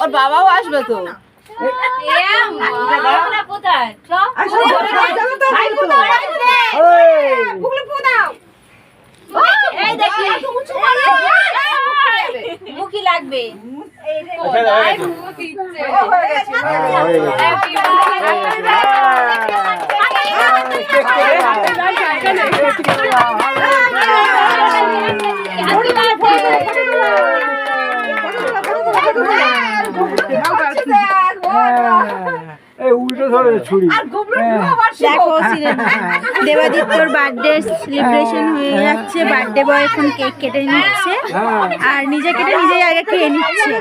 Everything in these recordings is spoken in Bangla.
ওর বাবাও আসবে তো। মুখি লাগবে দেখো দেবাদিত্যর বার্থডে সেলিব্রেশন হয়ে যাচ্ছে। বার্থডে বয় এখন কেক কেটে নিচ্ছে আর নিজে কেটে নিজেই আগে খেয়ে নিচ্ছে,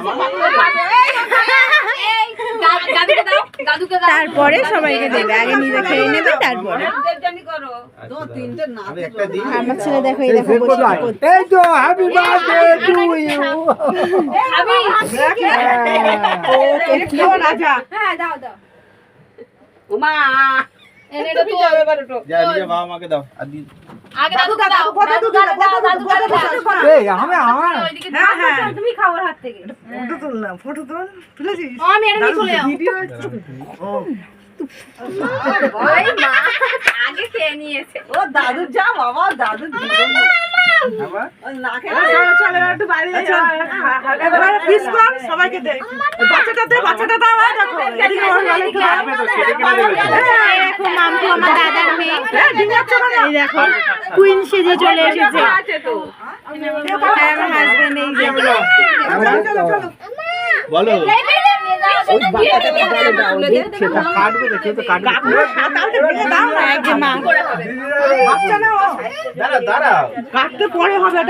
তারপরে সবাইকে দেবে। আগে নিজে খেয়ে নেবে তারপরে। আমার ছেলে দেখো এই দেখো তুমি খাওয়ার হাত থেকে ফটো তুলেছিস? আমি এটা নিয়ে চলে যাবো। আগে খেয়ে নিয়েছে ও দাদুর যা বাবা, দাদুর সবাইকে দে, বাচ্চাটা দে, বাচ্চাটা দাও। দেখো মামু আমার দাদার মেয়ে, এই দেখো কুইন সেজে চলে এসেছে। আমার হাজবেন্ড এই যে বলো কাটতে পরে হবে।